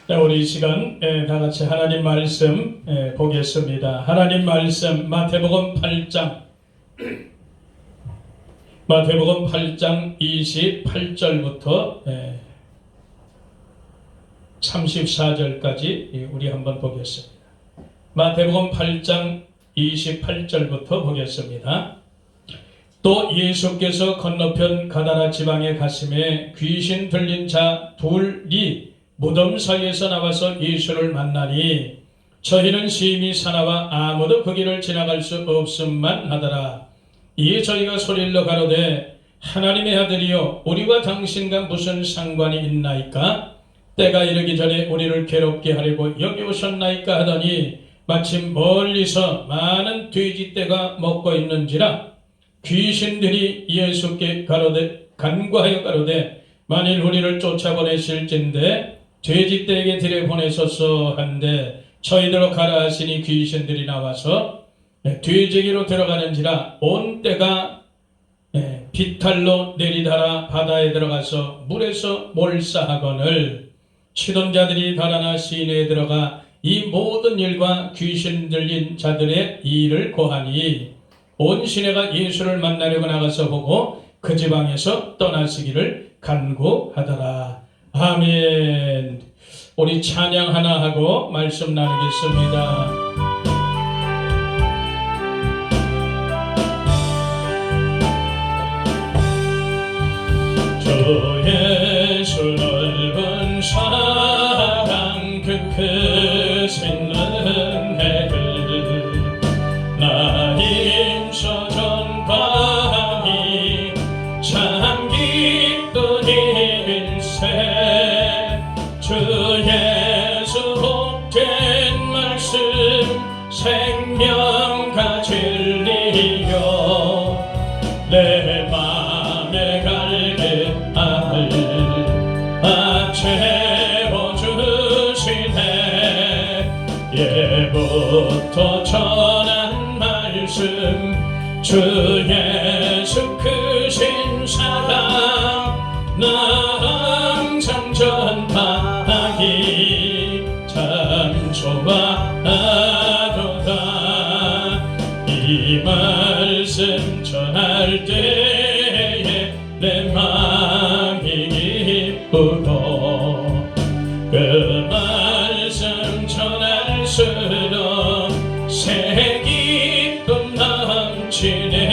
자, 우리 이 시간 다 같이 하나님 말씀 보겠습니다. 하나님 말씀 마태복음 8장 28절부터 34절까지 우리 한번 보겠습니다. 마태복음 8장 28절부터 보겠습니다. 또 예수께서 건너편 가다라 지방에 가심에 귀신 들린 자 둘이 무덤 사이에서 나와서 예수를 만나니 저희는 심히 사나와 아무도 그 길을 지나갈 수 없음만 하더라. 이에 저희가 소리로 가로되 하나님의 아들이여 우리와 당신과 무슨 상관이 있나이까? 때가 이르기 전에 우리를 괴롭게 하려고 여기 오셨나이까 하더니 마침 멀리서 많은 돼지떼가 먹고 있는지라. 귀신들이 예수께 간구하여 가로되 만일 우리를 쫓아보내실진데 돼지떼에게 들여보내소서 한데 저희들로 가라 하시니 귀신들이 나와서 돼지기로 들어가는지라. 온 떼가 비탈로 내리달아 바다에 들어가서 물에서 몰사하거늘 치던 자들이 달아나 시내에 들어가 이 모든 일과 귀신 들린 자들의 일을 고하니 온 시내가 예수를 만나려고 나가서 보고 그 지방에서 떠나시기를 간구하더라. 아멘. 우리 찬양 하나 하고 말씀 나누겠습니다. 주 예수 넓은 사랑 그 크신 은혜를 나 힘써 전파하니 참 기쁜 일세. 주 예수 복된 말씀 생명과 진리요 내 맘에 갈게 채워주시네. 예부터 전한 말씀 주 예수 크신 사랑 나 항상 전파하기 참 좋아하도다. 이 말씀 전할 때에 내 마음이 기쁘고 그 말씀 전할수록 새 기쁨 넘치네.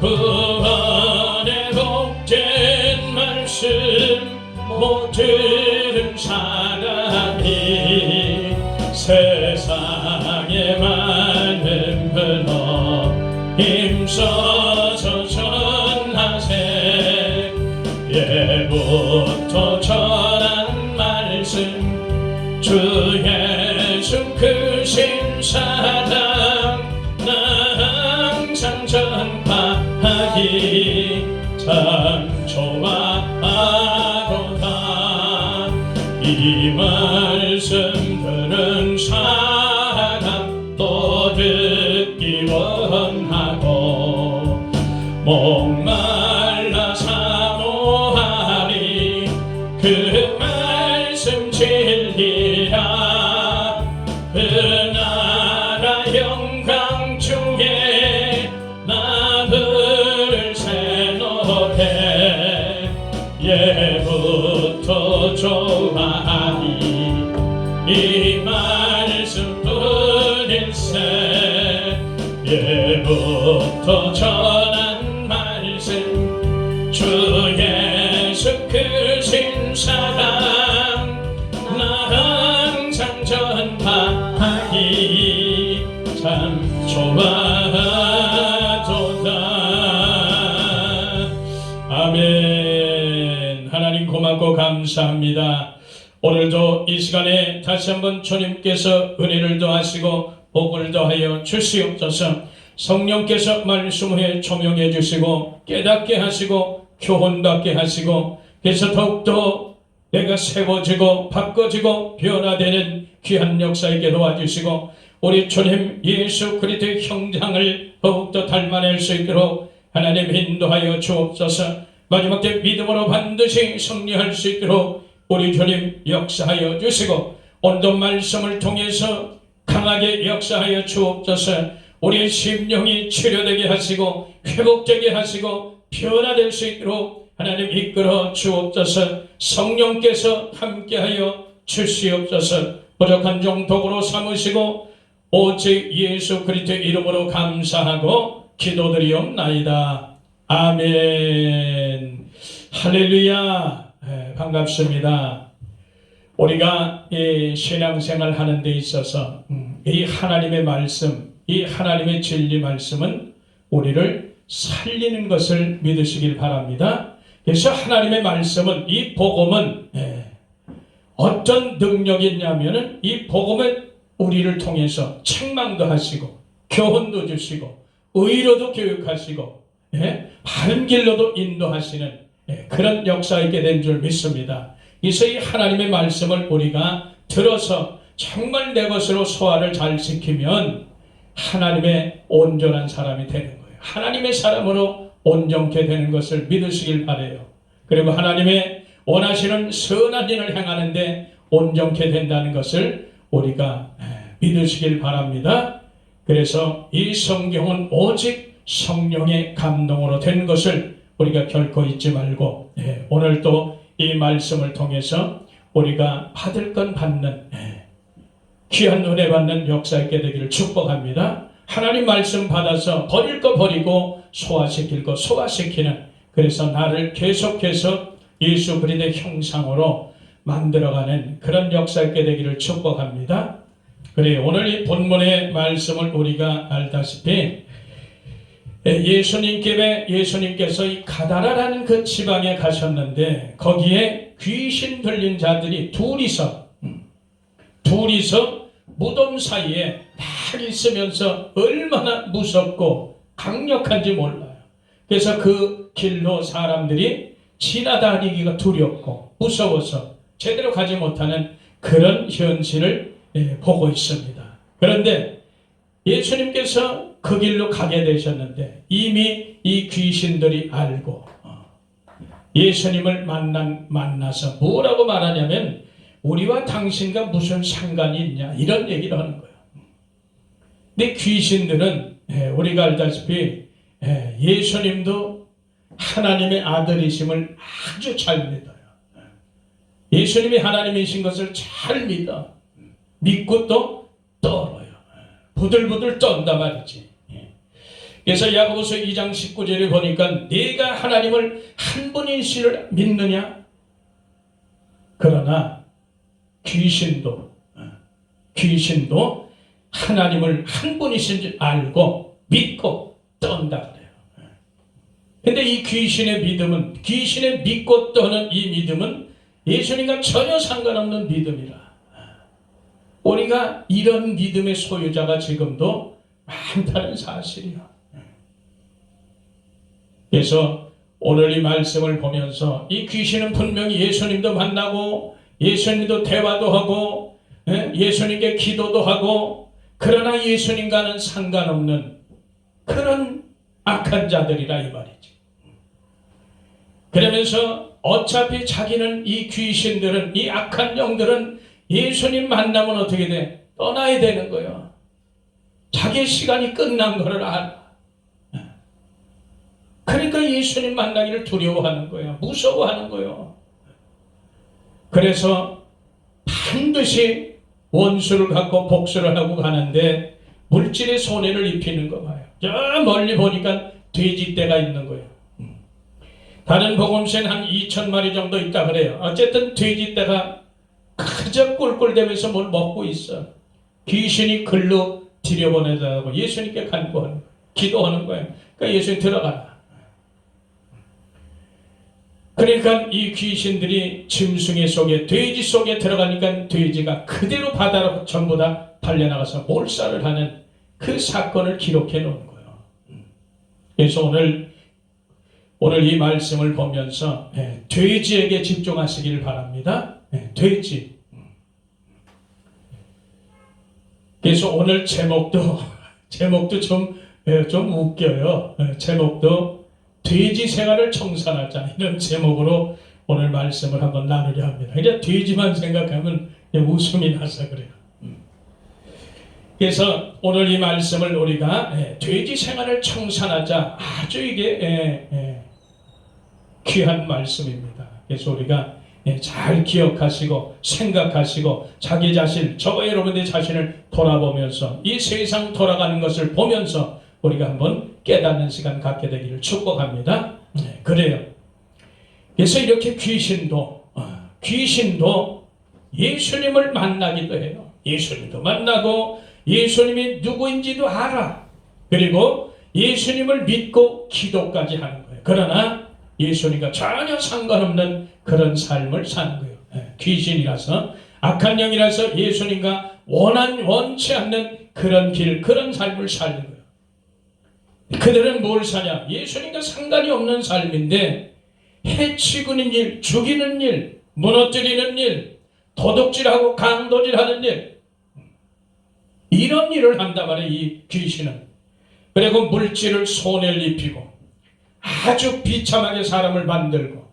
구원의 복된 말씀 못 들은 사람이 세상에 많은 번호 힘써서 전하세. 예부터 전한 말씀 주 예수 크신 사랑 나 항상 전파하기 참 좋아하도다. 이 말씀 들은 사람 또 듣기 원하고 목말라 사모하니 그 말씀 진리라. 그 나라 영광 중에 나 부를 새 노래 예부터 좋아하니 이 말씀 뿐일세. 예부터 전한 말씀 주 예수 크신 사랑 나 항상 전파하기 참 좋아하도다. 아멘. 하나님 고맙고 감사합니다. 오늘도 이 시간에 다시 한번 주님께서 은혜를 더하시고 복을 더하여 주시옵소서. 성령께서 말씀에 조명해 주시고 깨닫게 하시고 교훈받게 하시고 그래서 더욱더 내가 세워지고 바꿔지고 변화되는 귀한 역사에게 도와주시고 우리 주님 예수 그리스도의 형상을 더욱더 닮아낼 수 있도록 하나님 인도하여 주옵소서. 마지막 때 믿음으로 반드시 승리할 수 있도록 우리 주님 역사하여 주시고 오늘도 말씀을 통해서 강하게 역사하여 주옵소서. 우리의 심령이 치료되게 하시고 회복되게 하시고 변화될 수 있도록 하나님 이끌어 주옵소서. 성령께서 함께하여 주시옵소서. 부족한 종 도구로 삼으시고 오직 예수 그리스도의 이름으로 감사하고 기도드리옵나이다. 아멘. 할렐루야. 반갑습니다. 우리가 이 신앙생활 하는 데 있어서 이 하나님의 말씀, 이 하나님의 진리 말씀은 우리를 살리는 것을 믿으시길 바랍니다. 그래서 하나님의 말씀은, 이 복음은 어떤 능력이 있냐면은 이 복음을 우리를 통해서 책망도 하시고 교훈도 주시고 의로도 교육하시고 바른 길로도 인도하시는 그런 역사 있게 된 줄 믿습니다. 그래서 이 하나님의 말씀을 우리가 들어서 정말 내 것으로 소화를 잘 시키면 하나님의 온전한 사람이 되는 거예요. 하나님의 사람으로 온전케 되는 것을 믿으시길 바라요. 그리고 하나님의 원하시는 선한 일을 행하는데 온전케 된다는 것을 우리가 믿으시길 바랍니다. 그래서 이 성경은 오직 성령의 감동으로 된 것을 우리가 결코 잊지 말고 오늘 또 이 말씀을 통해서 우리가 받을 건 받는 귀한 은혜 받는 역사 있게 되기를 축복합니다. 하나님 말씀 받아서 버릴 거 버리고 소화시킬 거 소화시키는, 그래서 나를 계속해서 예수 그리스도의 형상으로 만들어가는 그런 역사 있게 되기를 축복합니다. 그래, 오늘 이 본문의 말씀을 우리가 알다시피 예수님께서 이 가다라라는 그 지방에 가셨는데 거기에 귀신 들린 자들이 둘이서 무덤 사이에 딱 있으면서 얼마나 무섭고 강력한지 몰라요. 그래서 그 길로 사람들이 지나다니기가 두렵고 무서워서 제대로 가지 못하는 그런 현실을 보고 있습니다. 그런데 예수님께서 그 길로 가게 되셨는데 이미 이 귀신들이 알고 예수님을 만나서 뭐라고 말하냐면 우리와 당신과 무슨 상관이 있냐 이런 얘기를 하는 거예요. 근데 귀신들은 우리가 알다시피 예수님도 하나님의 아들이심을 아주 잘 믿어요. 예수님이 하나님이신 것을 잘 믿어. 믿고 또 떨어요. 부들부들 떤다 말이지. 그래서 야고보서 2장 19절에 보니까 네가 하나님을 한 분이시를 믿느냐? 그러나 귀신도 하나님을 한 분이신 줄 알고 믿고 떤다 그래요. 근데 이 귀신의 믿고 떠는 이 믿음은 예수님과 전혀 상관없는 믿음이라. 우리가 이런 믿음의 소유자가 지금도 많다는 사실이야. 그래서 오늘 이 말씀을 보면서 이 귀신은 분명히 예수님도 만나고 예수님도 대화도 하고 예수님께 기도도 하고, 그러나 예수님과는 상관없는 그런 악한 자들이라 이 말이지. 그러면서 어차피 자기는 이 귀신들은, 이 악한 영들은 예수님 만나면 어떻게 돼? 떠나야 되는 거예요. 자기의 시간이 끝난 것을 알아. 그러니까 예수님 만나기를 두려워하는 거예요. 무서워하는 거예요. 그래서 반드시 원수를 갖고 복수를 하고 가는데 물질의 손해를 입히는 거 봐요. 저 멀리 보니까 돼지떼가 있는 거예요. 다른 복음서는 한 2,000마리 정도 있다 그래요. 어쨌든 돼지떼가 그저 꿀꿀대면서 뭘 먹고 있어. 귀신이 글로 들여보내자고 예수님께 간구하는 거예요. 기도하는 거예요. 그러니까 예수님 들어가라. 그러니까 이 귀신들이 짐승의 속에, 돼지 속에 들어가니까 돼지가 그대로 바다로 전부 다 달려나가서 몰살을 하는 그 사건을 기록해 놓은 거예요. 그래서 오늘 이 말씀을 보면서 돼지에게 집중하시기를 바랍니다. 돼지. 그래서 오늘 제목도 좀 웃겨요. 제목도 돼지 생활을 청산하자, 이런 제목으로 오늘 말씀을 한번 나누려 합니다. 이제 돼지만 생각하면 웃음이 나서 그래요. 그래서 오늘 이 말씀을 우리가 돼지 생활을 청산하자, 아주 이게 귀한 말씀입니다. 그래서 우리가 잘 기억하시고 생각하시고 자기 자신, 저와 여러분의 자신을 돌아보면서 이 세상 돌아가는 것을 보면서 우리가 한번 깨닫는 시간 갖게 되기를 축복합니다. 그래요. 그래서 이렇게 귀신도 예수님을 만나기도 해요. 예수님도 만나고 예수님이 누구인지도 알아. 그리고 예수님을 믿고 기도까지 하는 거예요. 그러나 예수님과 전혀 상관없는 그런 삶을 사는 거예요. 귀신이라서, 악한 영이라서 예수님과 원치 않는 그런 길, 그런 삶을 사는 거예요. 그들은 뭘 사냐? 예수님과 상관이 없는 삶인데 해치고는 일, 죽이는 일, 무너뜨리는 일, 도둑질하고 강도질하는 일, 이런 일을 한단 말이에요. 이 귀신은. 그리고 물질을 손해를 입히고 아주 비참하게 사람을 만들고,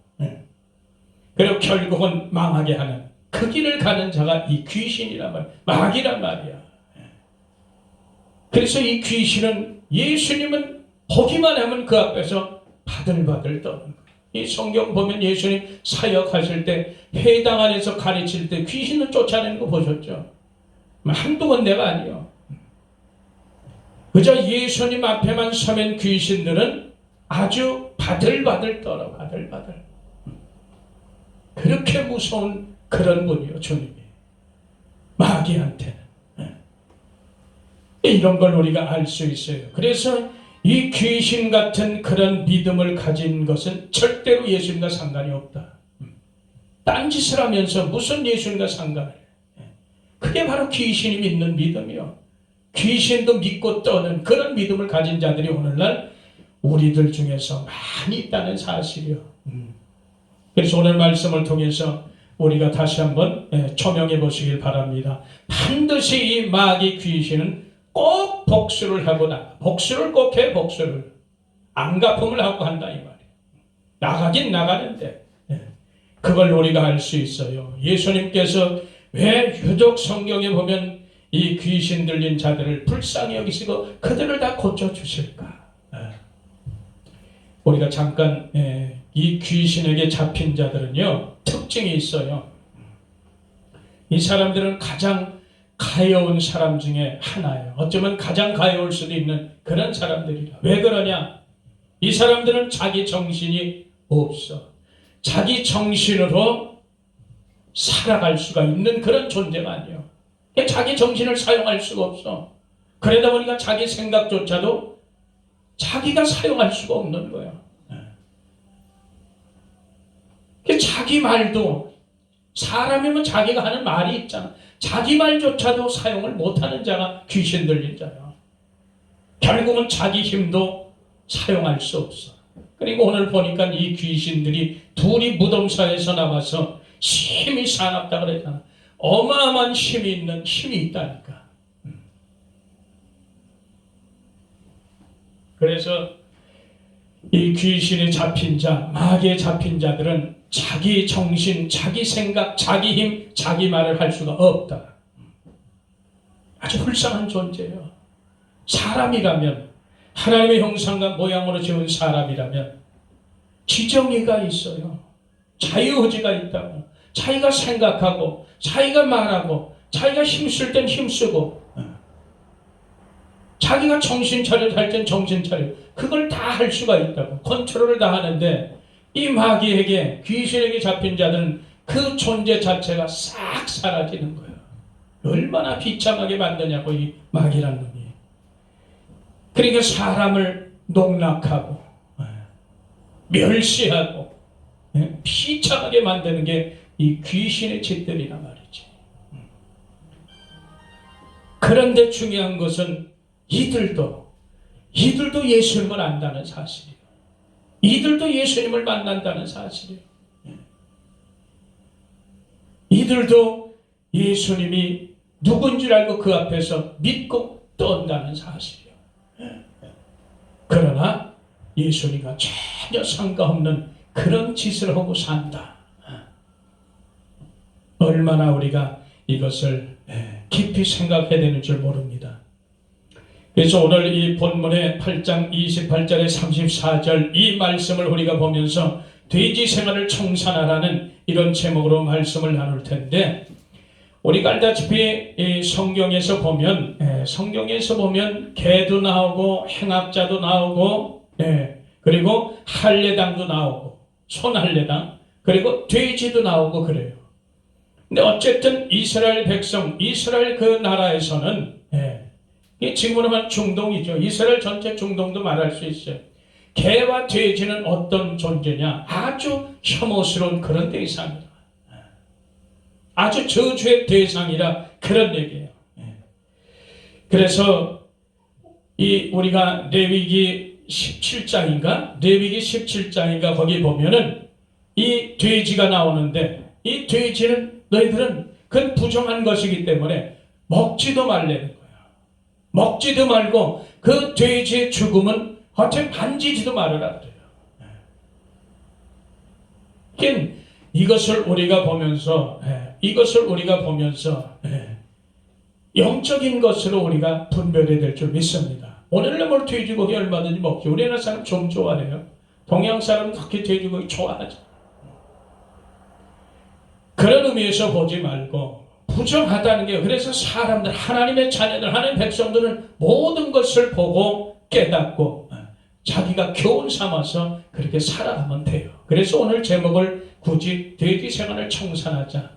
그리고 결국은 망하게 하는 그 길을 가는 자가 이 귀신이란 말이야. 마귀란 말이야. 그래서 이 귀신은, 예수님은 보기만 하면 그 앞에서 바들바들 떠는 거예요. 이 성경 보면 예수님 사역하실 때 회당 안에서 가르칠 때 귀신을 쫓아내는 거 보셨죠? 한두 군데가 아니에요. 그저 예수님 앞에만 서면 귀신들은 아주 바들바들 떨어, 바들바들. 그렇게 무서운 그런 분이요, 주님이. 마귀한테는. 이런 걸 우리가 알 수 있어요. 그래서 이 귀신 같은 그런 믿음을 가진 것은 절대로 예수님과 상관이 없다. 딴짓을 하면서 무슨 예수님과 상관을. 그게 바로 귀신이 믿는 믿음이요. 귀신도 믿고 떠는 그런 믿음을 가진 자들이 오늘날 우리들 중에서 많이 있다는 사실이요. 그래서 오늘 말씀을 통해서 우리가 다시 한번 초명해 보시길 바랍니다. 반드시 이 마귀 귀신은 꼭 복수를 하고 복수를 꼭 해, 복수를. 안갚음을 하고 한다 이 말이에요. 나가긴 나가는데 그걸 우리가 알 수 있어요. 예수님께서 왜 유독 성경에 보면 이 귀신 들린 자들을 불쌍히 여기시고 그들을 다 고쳐주실까? 우리가 잠깐 이 귀신에게 잡힌 자들은요, 특징이 있어요. 이 사람들은 가장 가여운 사람 중에 하나예요. 어쩌면 가장 가여울 수도 있는 그런 사람들이라. 왜 그러냐? 이 사람들은 자기 정신이 없어. 자기 정신으로 살아갈 수가 있는 그런 존재가 아니에요. 자기 정신을 사용할 수가 없어. 그러다 보니까 자기 생각조차도 자기가 사용할 수가 없는 거예요. 자기 말도, 사람이면 자기가 하는 말이 있잖아. 자기 말조차도 사용을 못하는 자가 귀신 들린 자야. 결국은 자기 힘도 사용할 수 없어. 그리고 오늘 보니까 이 귀신들이 둘이 무덤사에서 나와서 힘이 사납다 그랬잖아. 어마어마한 힘이 있다니까. 그래서 이 귀신에 잡힌 자, 마귀에 잡힌 자들은 자기 정신, 자기 생각, 자기 힘, 자기 말을 할 수가 없다. 아주 불쌍한 존재예요. 사람이라면, 하나님의 형상과 모양으로 지은 사람이라면 지정의가 있어요. 자유의지가 있다고. 자기가 생각하고, 자기가 말하고, 자기가 힘쓸 땐 힘쓰고, 자기가 정신 차려 할 땐 정신 차려. 그걸 다 할 수가 있다고. 컨트롤을 다 하는데 이 마귀에게, 귀신에게 잡힌 자들은 그 존재 자체가 싹 사라지는 거예요. 얼마나 비참하게 만드냐고, 이 마귀란 놈이. 그러니까 사람을 농락하고 멸시하고 비참하게 만드는 게 이 귀신의 짓들이란 말이지. 그런데 중요한 것은 이들도 예수님을 안다는 사실이에요. 이들도 예수님을 만난다는 사실이에요. 이들도 예수님이 누군 줄 알고 그 앞에서 믿고 떤다는 사실이에요. 그러나 예수님과 전혀 상관없는 그런 짓을 하고 산다. 얼마나 우리가 이것을 깊이 생각해야 되는 줄 모릅니다. 그래서 오늘 이 본문의 8장 28절에 34절 이 말씀을 우리가 보면서 돼지 생활을 청산하라는 이런 제목으로 말씀을 나눌 텐데, 우리가 알다시피 이 성경에서 보면 개도 나오고 행악자도 나오고 그리고 할례당도 나오고 손할례당 그리고 돼지도 나오고 그래요. 근데 어쨌든 이스라엘 백성, 이스라엘 그 나라에서는 지금으로 말하면 중동이죠. 이스라엘 전체 중동도 말할 수 있어요. 개와 돼지는 어떤 존재냐? 아주 혐오스러운 그런 대상이라. 아주 저주의 대상이라 그런 얘기예요. 그래서 우리가 레위기 17장인가 거기 보면은 이 돼지가 나오는데, 이 돼지는 너희들은 그건 부정한 것이기 때문에 먹지도 말라는 거야. 먹지도 말고 그 돼지의 죽음은 어차피 만지지도 말아라 그래요. 이것을 우리가 보면서 영적인 것으로 우리가 분별해야 될 줄 믿습니다. 오늘날 돼지고기 얼마든지 먹죠. 우리나라 사람 좀 좋아해요. 동양 사람은 특히 돼지고기 좋아하죠. 그런 의미에서 보지 말고 부정하다는 게, 그래서 사람들, 하나님의 자녀들, 하나님의 백성들은 모든 것을 보고 깨닫고 자기가 교훈 삼아서 그렇게 살아가면 돼요. 그래서 오늘 제목을 굳이 돼지 생활을 청산하자.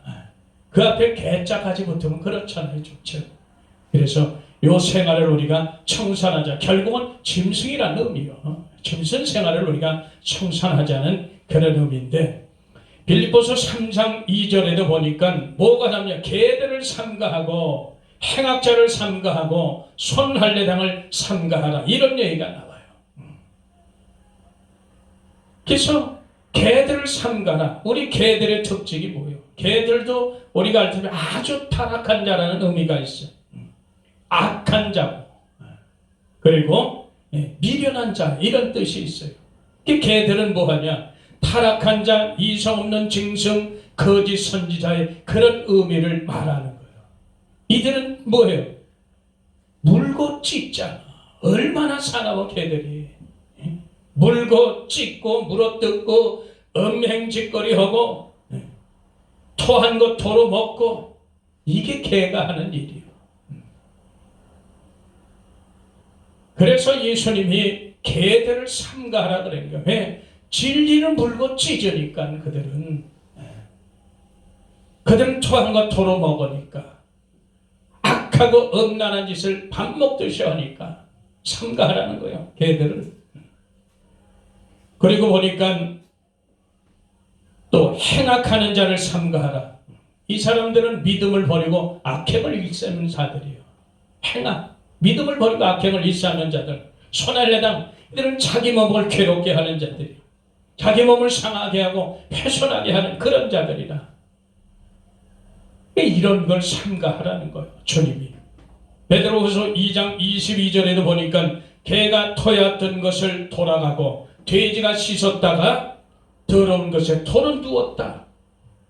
그 앞에 개자까지 붙으면 그렇잖아요. 좋죠. 그래서 요 생활을 우리가 청산하자. 결국은 짐승이라는 의미요. 짐승 생활을 우리가 청산하자는 그런 의미인데, 빌립보서 3장 2절에도 보니까 뭐가 나오냐? 개들을 삼가하고 행악자를 삼가하고 손할례당을 삼가하라, 이런 얘기가 나와요. 그래서 개들을 삼가라. 우리 개들의 특징이 뭐예요? 개들도 우리가 알 때 아주 타락한 자라는 의미가 있어요. 악한 자, 그리고 미련한 자, 이런 뜻이 있어요. 개들은 뭐하냐? 타락한 자, 이성 없는 짐승, 거짓 선지자의 그런 의미를 말하는 거예요. 이들은 뭐예요? 물고 찢잖아. 얼마나 사나워 개들이. 물고 찢고 물어뜯고 음행짓거리하고 토한 거 토로 먹고, 이게 개가 하는 일이에요. 그래서 예수님이 개들을 삼가하라 그런 거예요. 왜? 진리는 물고 찢으니까 그들은 토한 거 토로 먹으니까, 악하고 음란한 짓을 밥 먹듯이 하니까 삼가하라는 거예요, 개들은. 그리고 보니까 또 행악하는 자를 삼가하라. 이 사람들은 믿음을 버리고 악행을 일삼는 자들이에요. 행악, 믿음을 버리고 악행을 일삼는 자들. 손할례당, 이들은 자기 몸을 괴롭게 하는 자들이에요. 자기 몸을 상하게 하고 훼손하게 하는 그런 자들이라. 이런 걸 삼가하라는 거예요, 주님이. 베드로후서 2장 22절에도 보니까 개가 토였던 것을 돌아가고 돼지가 씻었다가 더러운 것에 토는 두었다.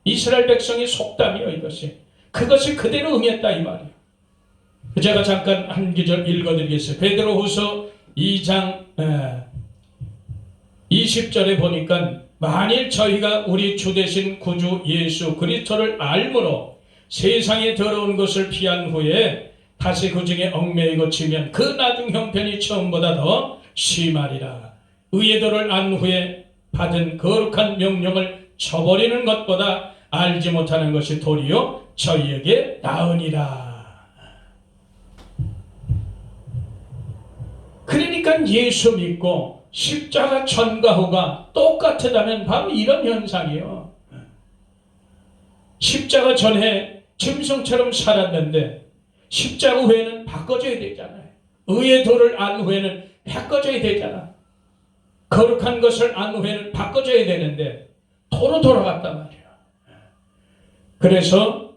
이스라엘 백성의 속담이요, 이것이. 그것이 그대로 응했다, 이 말이에요. 제가 잠깐 한 구절 읽어드리겠어요. 베드로후서 2장 20절에 보니까 만일 저희가 우리 주 되신 구주 예수 그리스도를 알므로 세상에 더러운 것을 피한 후에 다시 그 중에 얽매이고 치면 그 나중 형편이 처음보다 더 심하리라. 의의 도를 안 후에 받은 거룩한 명령을 저버리는 것보다 알지 못하는 것이 도리요 저희에게 나으니라. 그러니까 예수 믿고 십자가 전과 후가 똑같다면 바로 이런 현상이에요. 십자가 전에 짐승처럼 살았는데 십자가 후에는 바꿔줘야 되잖아요. 의의 도를 안 후에는 바꿔줘야 되잖아. 거룩한 것을 안 후에는 바꿔줘야 되는데 도로 돌아갔단 말이야. 그래서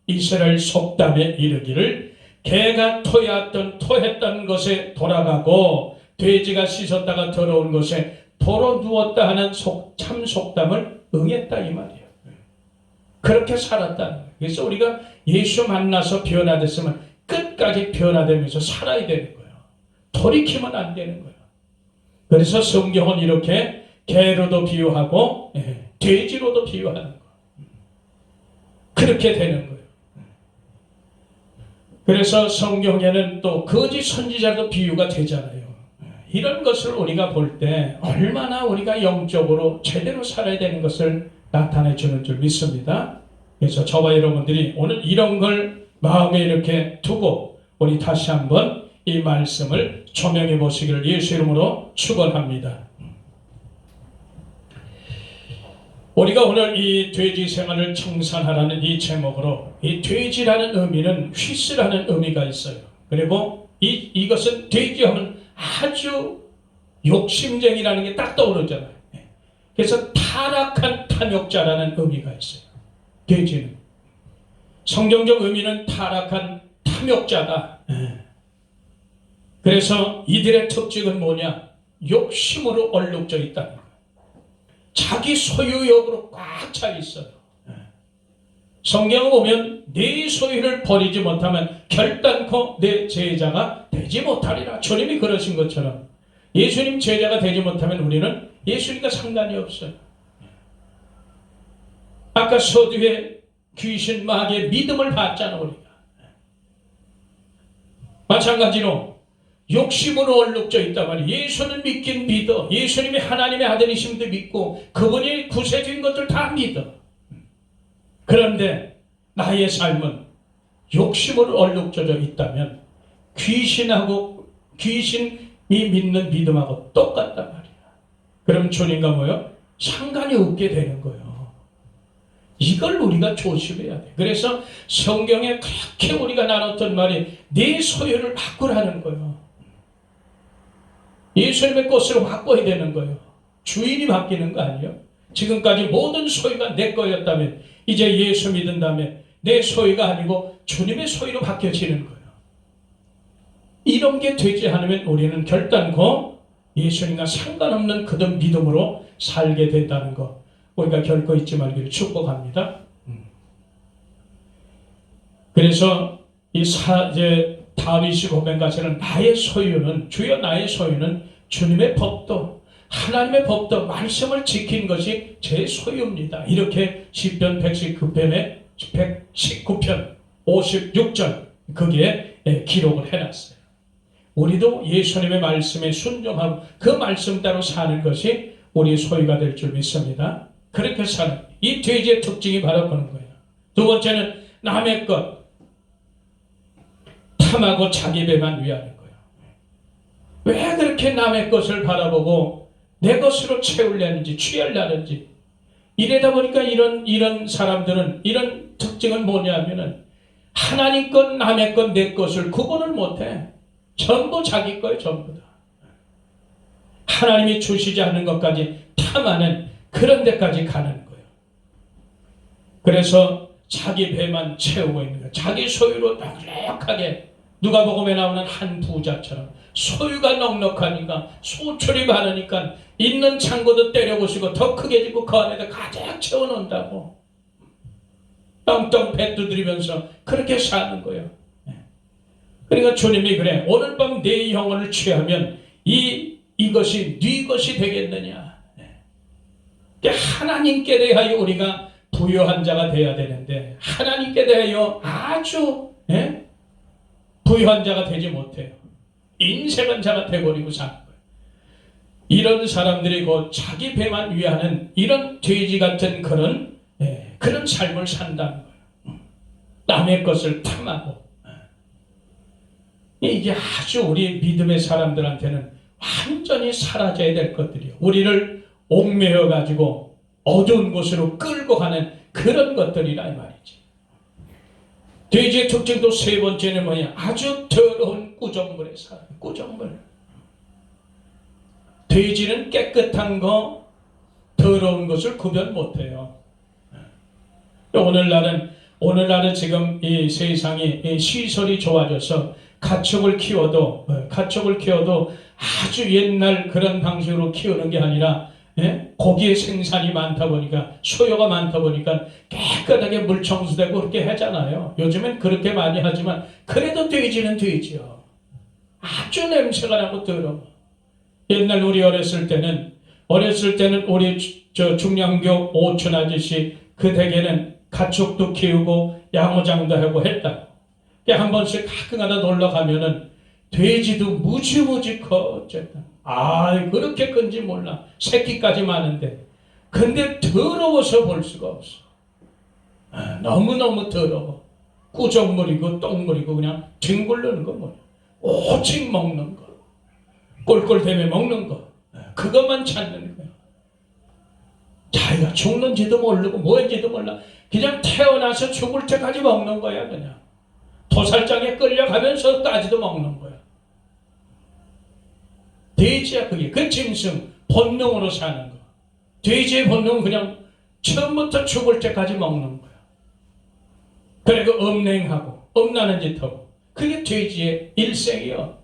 이스라엘 속담에 이르기를 개가 토했던 것에 돌아가고 돼지가 씻었다가 더러운 것에 도로 누웠다 하는 참 속담을 응했다, 이 말이에요. 그렇게 살았다는 거예요. 그래서 우리가 예수 만나서 변화됐으면 끝까지 변화되면서 살아야 되는 거예요. 돌이키면 안 되는 거예요. 그래서 성경은 이렇게 개로도 비유하고 돼지로도 비유하는 거예요. 그렇게 되는 거예요. 그래서 성경에는 또 거짓 선지자도 비유가 되잖아요. 이런 것을 우리가 볼 때 얼마나 우리가 영적으로 제대로 살아야 되는 것을 나타내 주는 줄 믿습니다. 그래서 저와 여러분들이 오늘 이런 걸 마음에 이렇게 두고 우리 다시 한번 이 말씀을 조명해 보시기를 예수 이름으로 축원합니다. 우리가 오늘 이 돼지 생활을 청산하라는 이 제목으로, 이 돼지라는 의미는 휘스라는 의미가 있어요. 그리고 이것은 돼지하면 아주 욕심쟁이라는 게 딱 떠오르잖아요. 그래서 타락한 탐욕자라는 의미가 있어요. 돼지는 성경적 의미는 타락한 탐욕자다. 그래서 이들의 특징은 뭐냐? 욕심으로 얼룩져 있다는 거예요. 자기 소유욕으로 꽉 차 있어요. 성경을 보면 네 소유를 버리지 못하면 결단코 내 제자가 되지 못하리라. 주님이 그러신 것처럼 예수님 제자가 되지 못하면 우리는 예수님과 상관이 없어요. 아까 서두에 귀신 마귀의 믿음을 봤잖아 우리가. 마찬가지로 욕심으로 얼룩져 있단 말이에요. 예수는 믿긴 믿어. 예수님이 하나님의 아들이심도 믿고 그분이 구세주인 것들 다 믿어. 그런데 나의 삶은 욕심으로 얼룩져져 있다면 귀신이 믿는 믿음하고 똑같단 말이야. 그럼 주님과 뭐요? 상관이 없게 되는 거예요. 이걸 우리가 조심해야 돼. 그래서 성경에 그렇게 우리가 나눴던 말이 내 소유를 바꾸라는 거예요. 예수님의 것을 바꿔야 되는 거예요. 주인이 바뀌는 거 아니에요? 지금까지 모든 소유가 내 거였다면 이제 예수 믿은 다음에 내 소유가 아니고 주님의 소유로 바뀌어지는 거예요. 이런 게 되지 않으면 우리는 결단코 예수님과 상관없는 그런 믿음으로 살게 된다는 거 우리가 결코 잊지 말기를 축복합니다. 그래서 이제 다윗이 고백하시는 나의 소유는, 주여 나의 소유는 주님의 법도 하나님의 법도 말씀을 지킨 것이 제 소유입니다. 이렇게 시편 119편 56절 거기에 기록을 해놨어요. 우리도 예수님의 말씀에 순종하고 그 말씀대로 사는 것이 우리의 소유가 될 줄 믿습니다. 그렇게 사는 이 돼지의 특징이 바로 그런 거예요. 두 번째는 남의 것 탐하고 자기 배만 위하는 거예요. 왜 그렇게 남의 것을 바라보고 내 것으로 채우려는지 취하려는지. 이러다 보니까 이런 사람들은 이런 특징은 뭐냐면은 하나님 것, 남의 것, 내 것을 구분을 못해. 전부 자기 거예요. 전부 다. 하나님이 주시지 않는 것까지 탐하는 그런 데까지 가는 거예요. 그래서 자기 배만 채우고 있는 거예요. 자기 소유로 넉넉하게 누가복음에 나오는 한 부자처럼 소유가 넉넉하니까 소출이 많으니까 있는 창고도 때려부수고 더 크게 짓고 그 안에다 가득 채워놓는다고. 떵떵 배 두드리면서 그렇게 사는 거예요. 그러니까 주님이 그래. 오늘 밤 내 영혼을 취하면 이것이 네 것이 되겠느냐. 하나님께 대하여 우리가 부유한 자가 되어야 되는데 하나님께 대하여 아주 부유한 자가 되지 못해요. 인색한 자가 돼버리고 사는 거예요. 이런 사람들이 곧 자기 배만 위하는 이런 돼지 같은 그런 삶을 산다는 거예요. 남의 것을 탐하고. 이게 아주 우리 믿음의 사람들한테는 완전히 사라져야 될 것들이에요. 우리를 옥매어 가지고 어두운 곳으로 끌고 가는 그런 것들이라 이 말이지. 돼지의 특징도 세 번째는 뭐냐? 아주 더러운 꾸정물에 살아요. 꾸정물. 돼지는 깨끗한 거, 더러운 것을 구별 못해요. 오늘날은 지금 이 세상이 시설이 좋아져서 가축을 키워도 아주 옛날 그런 방식으로 키우는 게 아니라 예? 고기의 생산이 많다 보니까 수요가 많다 보니까 깨끗하게 물 청소되고 그렇게 하잖아요. 요즘엔 그렇게 많이 하지만 그래도 돼지는 돼지요. 아주 냄새가 나고 더러워. 옛날 우리 어렸을 때는 우리 저 중량교 오촌 아저씨 그 댁에는 가축도 키우고 양어장도 하고 했다. 한 번씩 가끔가다 놀러 가면은 돼지도 무지무지 커. 어쨌든 그렇게 큰지 몰라. 새끼까지 많은데. 근데 더러워서 볼 수가 없어. 너무너무 더러워. 꾸정물이고 똥물이고 그냥 뒹굴르는 거 뭐야. 오직 먹는 거. 꼴꼴대며 먹는 거. 그것만 찾는 거야. 자기가 죽는지도 모르고 뭐인지도 몰라. 그냥 태어나서 죽을 때까지 먹는 거야 그냥. 도살장에 끌려가면서까지도 먹는 거야. 돼지야 그게. 그 짐승 본능으로 사는 거. 돼지의 본능은 그냥 처음부터 죽을 때까지 먹는 거야. 그리고 음행하고 음란한 짓하고 그게 돼지의 일생이야.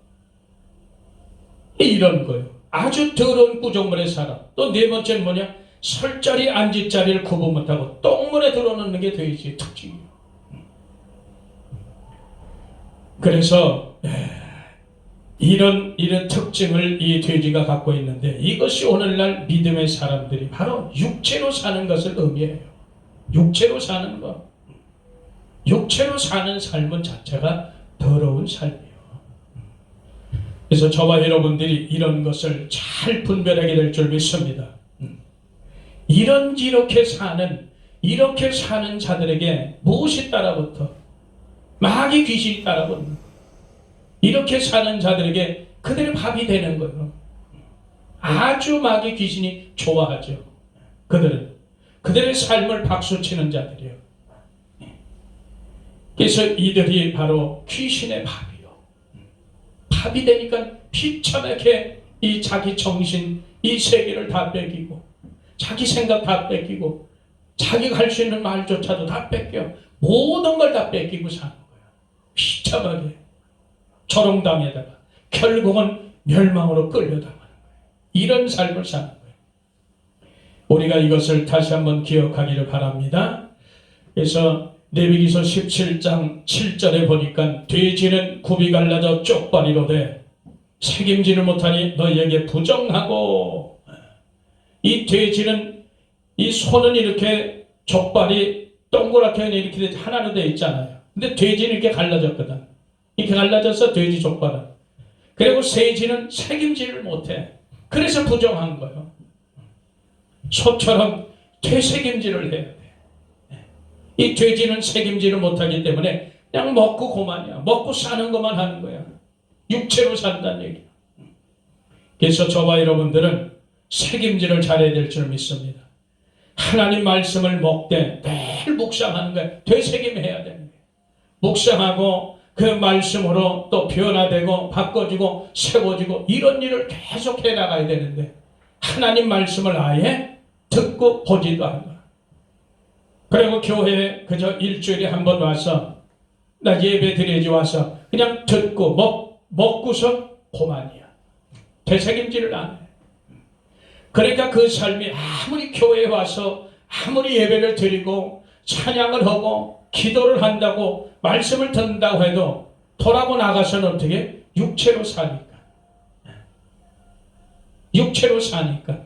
이런 거예요. 아주 더러운 구정물에 살아. 또 네 번째는 뭐냐? 설 자리 앉을 자리를 구분 못하고 똥물에 들어놓는 게 돼지의 특징이에요. 그래서 이런 특징을 이 돼지가 갖고 있는데 이것이 오늘날 믿음의 사람들이 바로 육체로 사는 것을 의미해요. 육체로 사는 것. 육체로 사는 삶은 자체가 더러운 삶이에요. 그래서 저와 여러분들이 이런 것을 잘 분별하게 될 줄 믿습니다. 이렇게 사는 자들에게 무엇이 따라붙어? 마귀 귀신이 따라붙는 거예요. 이렇게 사는 자들에게 그들의 밥이 되는 거예요. 아주 마귀 귀신이 좋아하죠. 그들의 삶을 박수치는 자들이에요. 그래서 이들이 바로 귀신의 밥이요. 밥이 되니까 비참하게 이 자기 정신, 이 세계를 다 뺏기고 자기 생각 다 뺏기고 자기가 할 수 있는 말조차도 다 뺏겨. 모든 걸 다 뺏기고 사는 거예요. 비참하게 조롱당에다가 결국은 멸망으로 끌려당하는 거예요. 이런 삶을 사는 거예요. 우리가 이것을 다시 한번 기억하기를 바랍니다. 그래서 레위기서 17장 7절에 보니까 돼지는 굽이 갈라져 쪽발이로 돼 책임지를 못하니 너희에게 부정하고, 이 돼지는 이 손은 이렇게 족발이 동그랗게 이렇게 하나로 되어 있잖아요. 근데 돼지는 이렇게 갈라졌거든. 이렇게 갈라져서 돼지 족발은. 그리고 새지는 책임지를 못해. 그래서 부정한 거예요. 소처럼 되책임질을 해야 돼. 이 돼지는 책임지를 못하기 때문에 그냥 먹고 고만이야. 먹고 사는 것만 하는 거야. 육체로 산다는 얘기야. 그래서 저와 여러분들은 책임질을 잘해야 될 줄 믿습니다. 하나님 말씀을 먹되 매일 묵상하는 거야. 되새김해야 되는 거야. 묵상하고 그 말씀으로 또 변화되고 바꿔지고 세워지고 이런 일을 계속 해나가야 되는데 하나님 말씀을 아예 듣고 보지도 않는 거야. 그리고 교회에 그저 일주일에 한 번 와서 나 예배 드려야지 와서 그냥 듣고 먹고서 고만이야. 되새김질을 안 해. 그러니까 그 삶이 아무리 교회에 와서 아무리 예배를 드리고 찬양을 하고 기도를 한다고 말씀을 듣는다고 해도 돌아보 나가서는 어떻게? 육체로 사니까. 육체로 사니까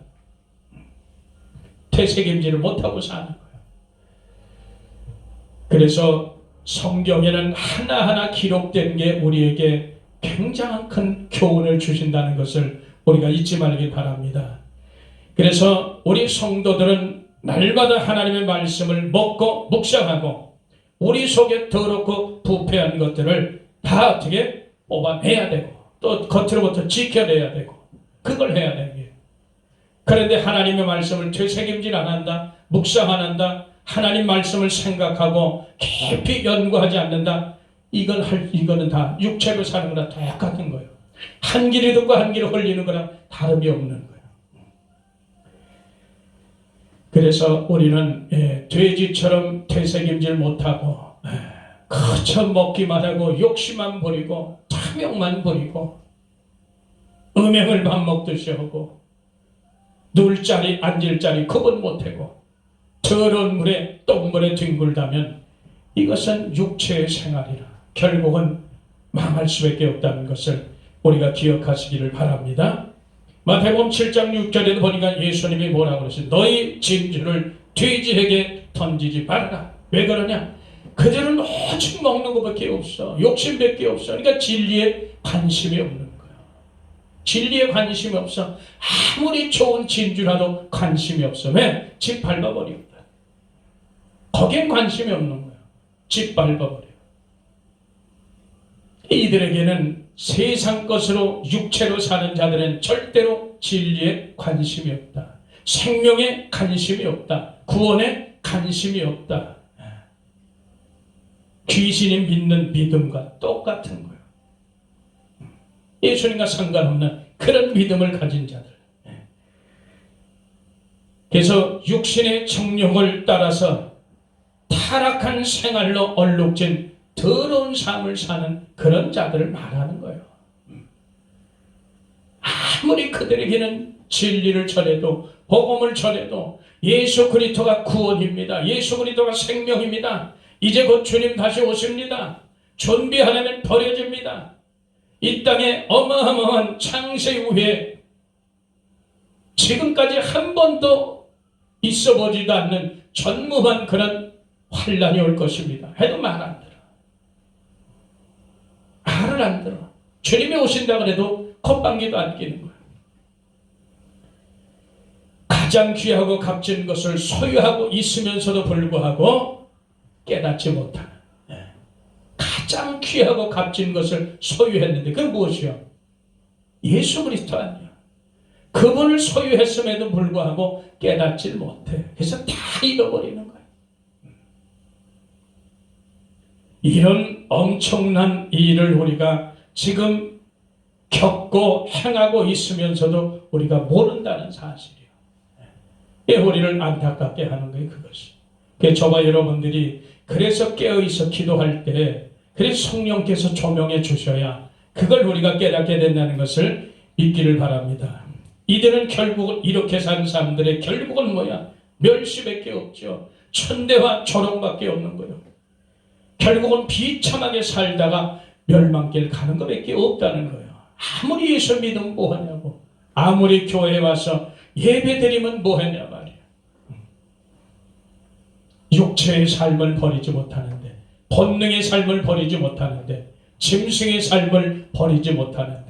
되새김질을 못하고 사는 거예요. 그래서 성경에는 하나하나 기록된 게 우리에게 굉장한 큰 교훈을 주신다는 것을 우리가 잊지 말길 바랍니다. 그래서 우리 성도들은 날마다 하나님의 말씀을 먹고 묵상하고 우리 속에 더럽고 부패한 것들을 다 어떻게 뽑아내야 되고 또 겉으로부터 지켜내야 되고 그걸 해야 되는 거예요. 그런데 하나님의 말씀을 되새김질 안 한다, 묵상 안 한다, 하나님 말씀을 생각하고 깊이 연구하지 않는다. 이거는 다 육체로 사는 거랑 똑같은 거예요. 한 길이 듣고 한 길이 흘리는 거랑 다름이 없는 거예요. 그래서 우리는 돼지처럼 되새김질 못하고 그저 먹기만 하고 욕심만 부리고 탐욕만 부리고 음행을 밥 먹듯이 하고 누울 자리 앉을 자리 구분 못하고 더러운 물에 똥물에 뒹굴다면 이것은 육체의 생활이라 결국은 망할 수밖에 없다는 것을 우리가 기억하시기를 바랍니다. 마태복음 7장 6절에도 보니까 예수님이 뭐라고 그러세요? 너희 진주를 돼지에게 던지지 말아라. 왜 그러냐? 그들은 오직 먹는 것밖에 없어. 욕심밖에 없어. 그러니까 진리에 관심이 없는 거야. 진리에 관심이 없어. 아무리 좋은 진주라도 관심이 없어. 왜? 집 밟아버리거든. 거긴 관심이 없는 거야. 집 밟아버려. 이들에게는 세상 것으로 육체로 사는 자들은 절대로 진리에 관심이 없다. 생명에 관심이 없다. 구원에 관심이 없다. 귀신이 믿는 믿음과 똑같은 거예요. 예수님과 상관없는 그런 믿음을 가진 자들. 그래서 육신의 정욕을 따라서 타락한 생활로 얼룩진 더러운 삶을 사는 그런 자들을 말하는 거예요. 아무리 그들에게는 진리를 전해도 복음을 전해도 예수 그리스도가 구원입니다. 예수 그리스도가 생명입니다. 이제 곧 주님 다시 오십니다. 존비하려면 버려집니다. 이 땅에 어마어마한 창세 후에 지금까지 한 번도 있어보지도 않는 전무한 그런 환란이 올 것입니다. 해도 말 안 들어. 말을 안 들어. 주님이 오신다 그래도 콧방귀도 안 끼는 거예요. 가장 귀하고 값진 것을 소유하고 있으면서도 불구하고 깨닫지 못하는, 가장 귀하고 값진 것을 소유했는데 그게 무엇이요? 예수 그리스도 아니야. 그분을 소유했음에도 불구하고 깨닫지 못해. 그래서 다 잃어버리는 거야. 이런 엄청난 일을 우리가 지금 겪고 행하고 있으면서도 우리가 모른다는 사실이에요. 예, 우리를 안타깝게 하는 게 그것이. 저와 여러분들이 그래서 깨어있어 기도할 때 그래서 성령께서 조명해 주셔야 그걸 우리가 깨닫게 된다는 것을 믿기를 바랍니다. 이들은 결국은 이렇게 사는 사람들의 결국은 뭐야? 멸시밖에 없죠. 천대와 조롱밖에 없는 거예요. 결국은 비참하게 살다가 멸망길 가는 것밖에 없다는 거예요. 아무리 예수 믿으면 뭐하냐고. 아무리 교회에 와서 예배 드리면 뭐하냐 말이야. 육체의 삶을 버리지 못하는데, 본능의 삶을 버리지 못하는데, 짐승의 삶을 버리지 못하는데,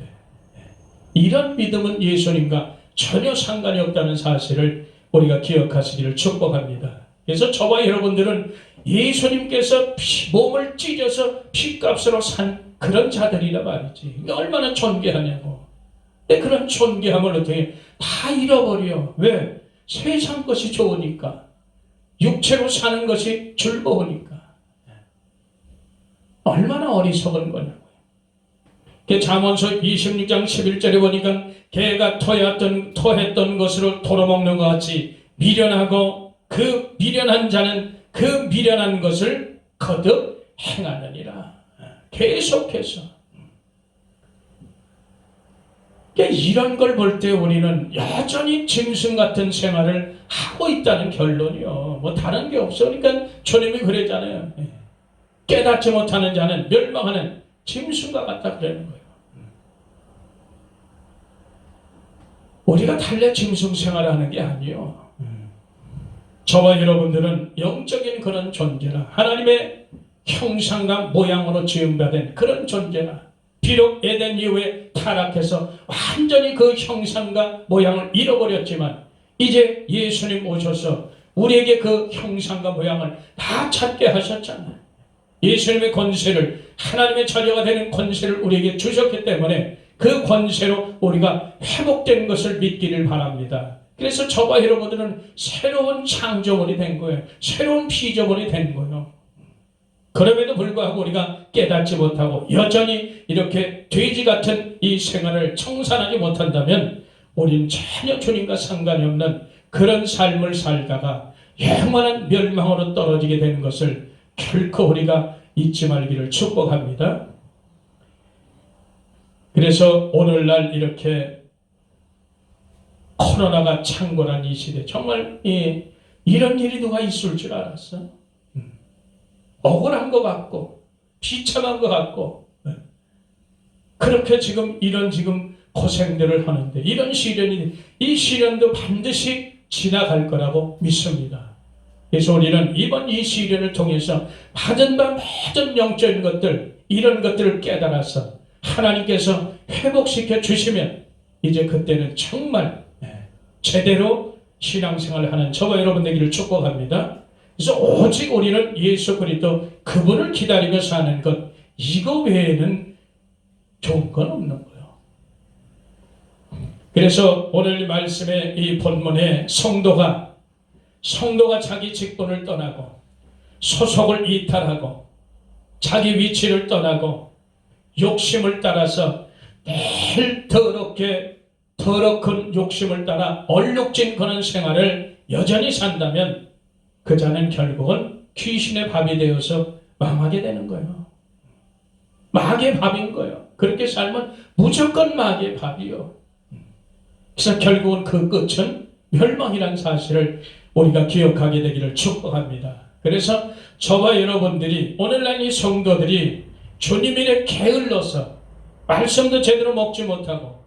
이런 믿음은 예수님과 전혀 상관이 없다는 사실을 우리가 기억하시기를 축복합니다. 그래서 저와 여러분들은 예수님께서 몸을 찢어서 피값으로 산 그런 자들이라 말이지. 얼마나 존귀하냐고. 근데 그런 존귀함을 어떻게 다 잃어버려. 왜? 세상 것이 좋으니까. 육체로 사는 것이 즐거우니까. 얼마나 어리석은 거냐고요. 잠언서 26장 11절에 보니까 개가 토했던 것으로 털어먹는 것 같이 미련하고 그 미련한 자는 그 미련한 것을 거듭 행하느니라. 계속해서. 이런 걸 볼 때 우리는 여전히 짐승 같은 생활을 하고 있다는 결론이요. 뭐 다른 게 없어. 그러니까 주님이 그랬잖아요. 깨닫지 못하는 자는 멸망하는 짐승과 같다 그러는 거예요. 우리가 달래 짐승 생활하는 게 아니에요. 저와 여러분들은 영적인 그런 존재라, 하나님의 형상과 모양으로 지음받은 그런 존재라, 비록 에덴 이후에 타락해서 완전히 그 형상과 모양을 잃어버렸지만 이제 예수님 오셔서 우리에게 그 형상과 모양을 다 찾게 하셨잖아요. 예수님의 권세를, 하나님의 자녀가 되는 권세를 우리에게 주셨기 때문에 그 권세로 우리가 회복된 것을 믿기를 바랍니다. 그래서 저와 여러분들은 새로운 창조물이 된 거예요. 새로운 피조물이 된 거예요. 그럼에도 불구하고 우리가 깨닫지 못하고 여전히 이렇게 돼지 같은 이 생활을 청산하지 못한다면 우리는 전혀 주님과 상관이 없는 그런 삶을 살다가 영원한 멸망으로 떨어지게 되는 것을 결코 우리가 잊지 말기를 축복합니다. 그래서 오늘날 이렇게 코로나가 창궐한 이 시대 정말 이런 일이 누가 있을 줄 알았어? 억울한 것 같고 비참한 것 같고 그렇게 지금 이런 고생들을 하는데 이런 시련이 이 시련도 반드시 지나갈 거라고 믿습니다. 그래서 우리는 이번 이 시련을 통해서 받은 바 모든 영적인 것들 이런 것들을 깨달아서 하나님께서 회복시켜 주시면 이제 그때는 정말 제대로 신앙생활을 하는 저와 여러분 되기를 축복합니다. 그래서 오직 우리는 예수 그리스도 그분을 기다리며 사는 것 이거 외에는 좋은 건 없는 거예요. 그래서 오늘 말씀의 이 본문에 성도가 자기 직분을 떠나고 소속을 이탈하고 자기 위치를 떠나고 욕심을 따라서 매일 더럽은 욕심을 따라 얼룩진 그런 생활을 여전히 산다면 그 자는 결국은 귀신의 밥이 되어서 망하게 되는 거예요. 마귀의 밥인 거예요. 그렇게 살면 무조건 마귀의 밥이요. 그래서 결국은 그 끝은 멸망이라는 사실을 우리가 기억하게 되기를 축복합니다. 그래서 저와 여러분들이 오늘날 이 성도들이 주님 일에 게을러서 말씀도 제대로 먹지 못하고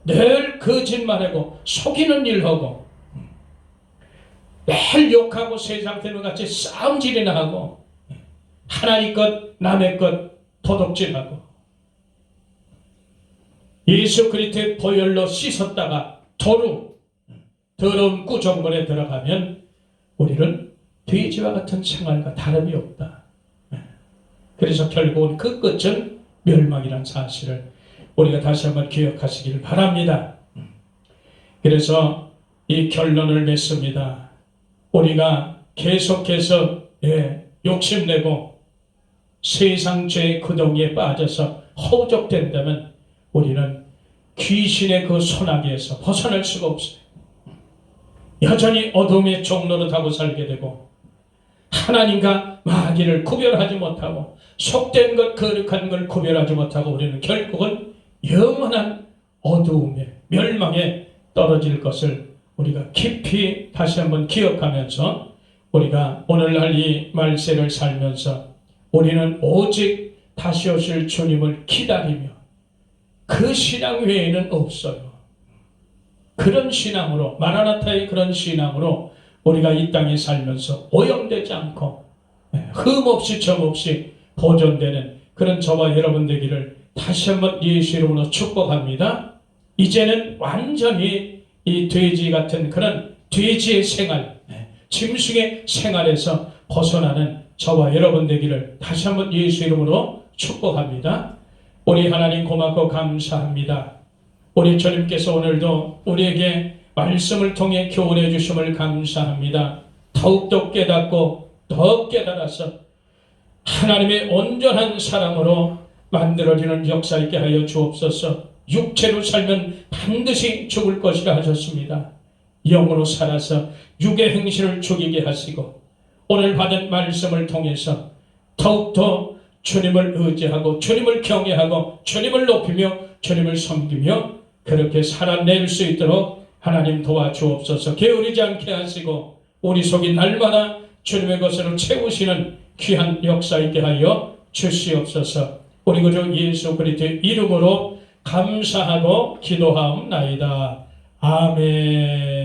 늘 거짓말하고 속이는 일하고 매일 욕하고 세상들과 같이 싸움질이나 하고 하나님 것 남의 것 도둑질하고 예수 그리스도의 보혈로 씻었다가 도루 더러운 구정물에 들어가면 우리는 돼지와 같은 생활과 다름이 없다. 그래서 결국은 그 끝은 멸망이라는 사실을 우리가 다시 한번 기억하시길 바랍니다. 그래서 이 결론을 맺습니다. 우리가 계속해서 욕심내고 세상 죄의 구덩이에 빠져서 허우적된다면 우리는 귀신의 그 소나기에서 벗어날 수가 없어요. 여전히 어둠의 종로로 타고 살게 되고 하나님과 마귀를 구별하지 못하고 속된 것 거룩한 걸 구별하지 못하고 우리는 결국은 영원한 어두움에 멸망에 떨어질 것을 우리가 깊이 다시 한번 기억하면서 우리가 오늘날 이 말세를 살면서 우리는 오직 다시 오실 주님을 기다리며 그 신앙 외에는 없어요. 그런 신앙으로 마라나타의 그런 신앙으로 우리가 이 땅에 살면서 오염되지 않고 흠없이 점없이 보존되는 그런 저와 여러분 되기를 다시 한번 예수 이름으로 축복합니다. 이제는 완전히 이 돼지 같은 그런 돼지의 생활, 짐승의 생활에서 벗어나는 저와 여러분 되기를 다시 한번 예수 이름으로 축복합니다. 우리 하나님 고맙고 감사합니다. 우리 주님께서 오늘도 우리에게 말씀을 통해 교훈해 주심을 감사합니다. 더욱더 깨닫고 더 깨달아서 하나님의 온전한 사랑으로 만들어지는 역사 있게 하여 주옵소서. 육체로 살면 반드시 죽을 것이라 하셨습니다. 영으로 살아서 육의 행실을 죽이게 하시고 오늘 받은 말씀을 통해서 더욱더 주님을 의지하고 주님을 경외하고 주님을 높이며 주님을 섬기며 그렇게 살아낼 수 있도록 하나님 도와주옵소서. 게으르지 않게 하시고 우리 속이 날마다 주님의 것으로 채우시는 귀한 역사 있게 하여 주시옵소서. 우리 구주 예수 그리스도의 이름으로 감사하고 기도하옵나이다. 아멘.